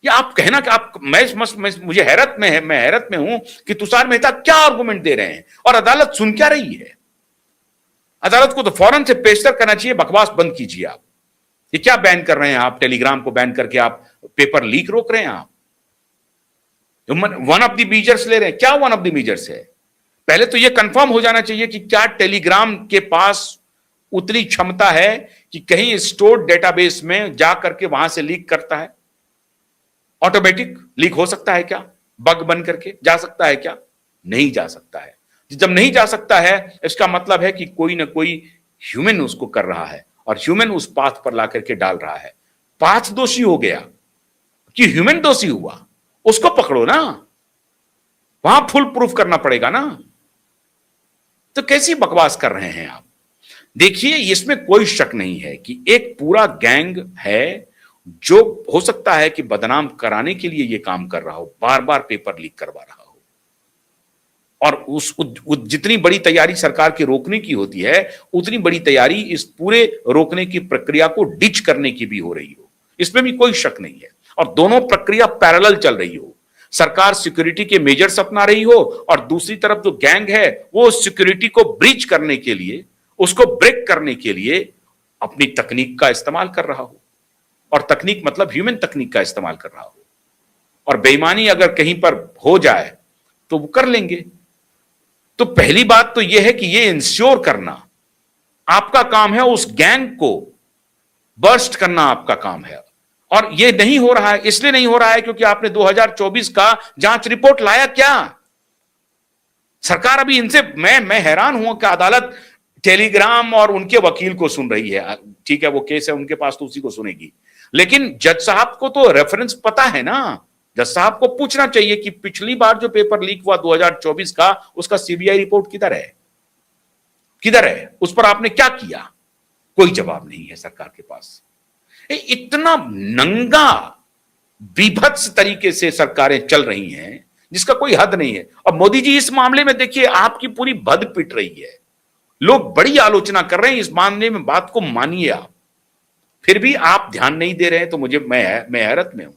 ये आप कहना कि आप मुझे मैं हैरत में हूं कि तुषार मेहता क्या आर्गुमेंट दे रहे हैं और अदालत सुन क्या रही है। अदालत को तो फौरन से पेशतर करना चाहिए, बकवास बंद कीजिए आप। ये क्या बैन कर रहे हैं आप? टेलीग्राम को बैन करके आप पेपर लीक रोक रहे हैं आप। वन ऑफ द मेजर्स ले रहे हैं, क्या वन ऑफ द मेजर्स है? पहले तो यह कंफर्म हो जाना चाहिए कि क्या टेलीग्राम के पास उतनी क्षमता है कि कहीं स्टोर्ड डेटाबेस में जा करके वहां से लीक करता है। ऑटोमेटिक लीक हो सकता है क्या? बग बन करके जा सकता है क्या? नहीं जा सकता है। जब नहीं जा सकता है, इसका मतलब है कि कोई ना कोई ह्यूमन उसको कर रहा है और ह्यूमन उस पाथ पर ला करके डाल रहा है। पाथ दोषी हो गया कि ह्यूमन दोषी हुआ, उसको पकड़ो ना, वहां फुल प्रूफ करना पड़ेगा ना। तो कैसी बकवास कर रहे हैं आप? देखिए, इसमें कोई शक नहीं है कि एक पूरा गैंग है जो हो सकता है कि बदनाम कराने के लिए यह काम कर रहा हो, बार बार पेपर लीक करवा रहा हो। और जितनी बड़ी तैयारी सरकार की रोकने की होती है, उतनी बड़ी तैयारी इस पूरे रोकने की प्रक्रिया को डिच करने की भी हो रही हो, इसमें भी कोई शक नहीं है। और दोनों प्रक्रिया पैरेलल चल रही हो। सरकार सिक्योरिटी के मेजर्स अपना रही हो और दूसरी तरफ जो गैंग है वो सिक्योरिटी को ब्रीच करने के लिए, उसको ब्रेक करने के लिए अपनी तकनीक का इस्तेमाल कर रहा हो। और तकनीक मतलब ह्यूमन तकनीक का इस्तेमाल कर रहा हो। और बेईमानी अगर कहीं पर हो जाए तो वो कर लेंगे। तो पहली बात तो यह है कि यह इंश्योर करना आपका काम है, उस गैंग को बर्स्ट करना आपका काम है। और यह नहीं हो रहा है, इसलिए नहीं हो रहा है क्योंकि आपने 2024 का जांच रिपोर्ट लाया क्या? सरकार अभी इनसे मैं हैरान हूं कि अदालत टेलीग्राम और उनके वकील को सुन रही है। ठीक है, वो केस है उनके पास तो उसी को सुनेगी, लेकिन जज साहब को तो रेफरेंस पता है ना। जज साहब को पूछना चाहिए कि पिछली बार जो पेपर लीक हुआ 2024 का, उसका सीबीआई रिपोर्ट किधर है? किधर है? उस पर आपने क्या किया? कोई जवाब नहीं है सरकार के पास। इतना नंगा बीभत्स तरीके से सरकारें चल रही हैं जिसका कोई हद नहीं है। अब मोदी जी इस मामले में देखिए आपकी पूरी भद पिट रही है, लोग बड़ी आलोचना कर रहे हैं इस मामले में, बात को मानिए आप, फिर भी आप ध्यान नहीं दे रहे हैं। तो मैं हैरत में हूं।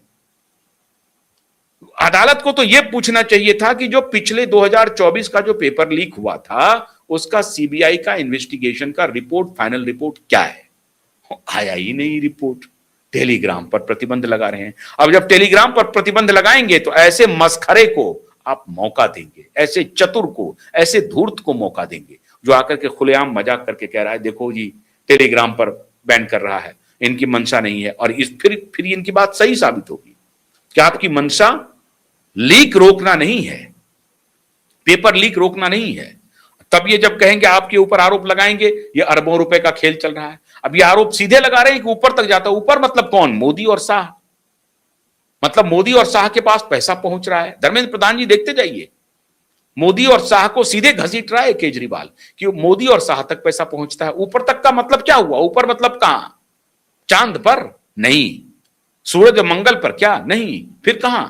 अदालत को तो यह पूछना चाहिए था कि जो पिछले 2024 का जो पेपर लीक हुआ था उसका सीबीआई का इन्वेस्टिगेशन का रिपोर्ट, फाइनल रिपोर्ट क्या है? आया ही नहीं रिपोर्ट। टेलीग्राम पर प्रतिबंध लगा रहे हैं। अब जब टेलीग्राम पर प्रतिबंध लगाएंगे तो ऐसे मस्खरे को आप मौका देंगे, ऐसे चतुर को, ऐसे धूर्त को मौका देंगे जो आकर के खुलेआम मजाक करके कह रहा है देखो जी टेलीग्राम पर बैन कर रहा है, इनकी मंशा नहीं है। और फिर इनकी बात सही साबित होगी कि आपकी मंशा लीक रोकना नहीं है, पेपर लीक रोकना नहीं है। तब ये जब कहेंगे आपके ऊपर आरोप लगाएंगे, ये अरबों रुपए का खेल चल रहा है। अब ये आरोप सीधे लगा रहे हैं कि ऊपर तक जाता है। ऊपर मतलब कौन? मोदी और शाह। मतलब मोदी और शाह के पास पैसा पहुंच रहा है। धर्मेंद्र प्रधान जी देखते जाइए, मोदी और शाह को सीधे घसीट रहा है केजरीवाल कि मोदी और शाह तक पैसा पहुंचता है। ऊपर तक का मतलब क्या हुआ? ऊपर मतलब कहां? चांद पर नहीं, सूरज मंगल पर क्या नहीं, फिर कहां?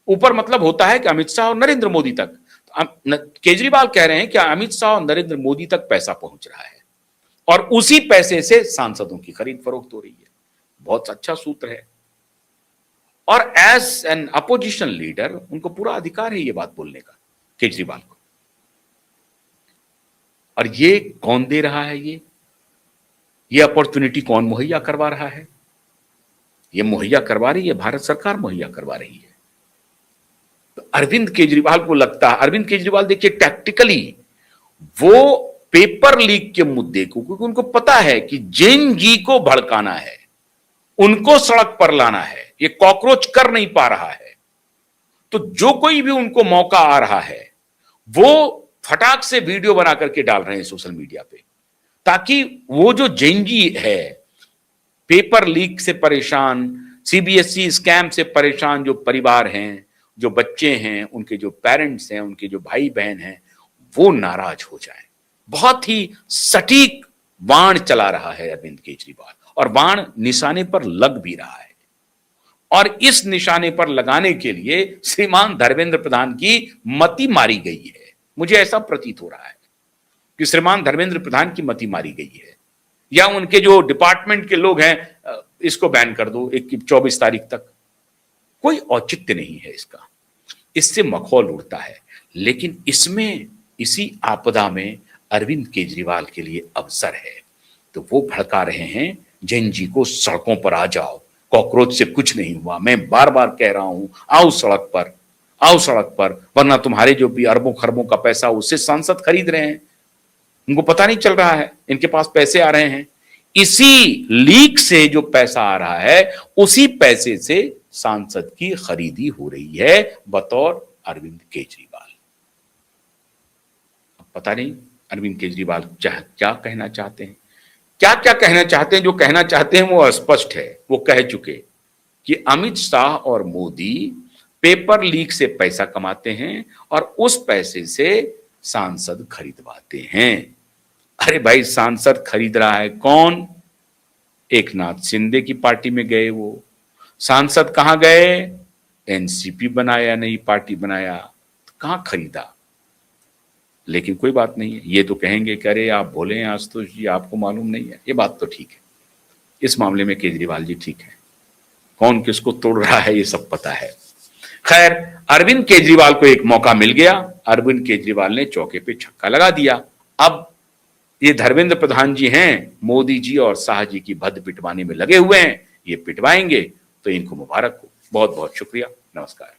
ऊपर मतलब होता है कि अमित शाह और नरेंद्र मोदी तक। केजरीवाल कह रहे हैं कि अमित शाह और नरेंद्र मोदी तक पैसा पहुंच रहा है और उसी पैसे से सांसदों की खरीद फरोख्त हो रही है। बहुत अच्छा सूत्र है। और एज एन अपोजिशन लीडर उनको पूरा अधिकार है ये बात बोलने का, केजरीवाल को। और ये कौन दे रहा है? ये अपॉर्चुनिटी कौन मुहैया करवा रहा है? ये मुहैया करवा रही है भारत सरकार, मुहैया करवा रही है। तो अरविंद केजरीवाल को लगता है, अरविंद केजरीवाल देखिए टैक्टिकली वो पेपर लीक के मुद्दे को, क्योंकि उनको पता है कि जैन जी को भड़काना है, उनको सड़क पर लाना है, ये कॉकरोच कर नहीं पा रहा है। तो जो कोई भी उनको मौका आ रहा है वो फटाक से वीडियो बना करके डाल रहे हैं सोशल मीडिया पे, ताकि वो जो जैन जी है, पेपर लीक से परेशान, सीबीएसई स्कैम से परेशान जो परिवार हैं, जो बच्चे हैं, उनके जो पेरेंट्स हैं, उनके जो भाई बहन हैं, वो नाराज हो जाएं। बहुत ही सटीक बाण चला रहा है अरविंद केजरीवाल और बाण निशाने पर लग भी रहा है। और इस निशाने पर लगाने के लिए श्रीमान धर्मेंद्र प्रधान की मति मारी गई है। मुझे ऐसा प्रतीत हो रहा है कि श्रीमान धर्मेंद्र प्रधान की मति मारी गई है, या उनके जो डिपार्टमेंट के लोग हैं इसको बैन कर दो 24 तारीख तक। कोई औचित्य नहीं है इसका, इससे मखौल उड़ता है। लेकिन इसमें, इसी आपदा में अरविंद केजरीवाल के लिए अवसर है। तो वो भड़का रहे हैं जैन जी को, सड़कों पर आ जाओ, कॉकरोच से कुछ नहीं हुआ। मैं बार बार कह रहा हूं, आओ सड़क पर, आओ सड़क पर, वरना तुम्हारे जो भी अरबों खरबों का पैसा उससे सांसद खरीद रहे हैं, उनको पता नहीं चल रहा है, इनके पास पैसे आ रहे हैं। इसी लीक से जो पैसा आ रहा है, उसी पैसे से सांसद की खरीदी हो रही है बतौर अरविंद केजरीवाल। अब पता नहीं अरविंद केजरीवाल क्या कहना चाहते हैं, क्या क्या कहना चाहते हैं। जो कहना चाहते हैं वो स्पष्ट है, वो कह चुके कि अमित शाह और मोदी पेपर लीक से पैसा कमाते हैं और उस पैसे से सांसद खरीदवाते हैं। अरे भाई, सांसद खरीद रहा है कौन? एकनाथ शिंदे की पार्टी में गए वो सांसद, कहां गए? एनसीपी बनाया, नई पार्टी बनाया, तो कहां खरीदा? लेकिन कोई बात नहीं है, ये तो कहेंगे कि अरे आप भोले हैं आशुतोष जी, आपको मालूम नहीं है। ये बात तो ठीक है, इस मामले में केजरीवाल जी ठीक है, कौन किसको तोड़ रहा है ये सब पता है। खैर, अरविंद केजरीवाल को एक मौका मिल गया, अरविंद केजरीवाल ने चौके पे छक्का लगा दिया। अब ये धर्मेंद्र प्रधान जी हैं, मोदी जी और शाह जी की भद्द पिटवाने में लगे हुए हैं, ये पिटवाएंगे तो इनको मुबारक हो। बहुत बहुत शुक्रिया, नमस्कार।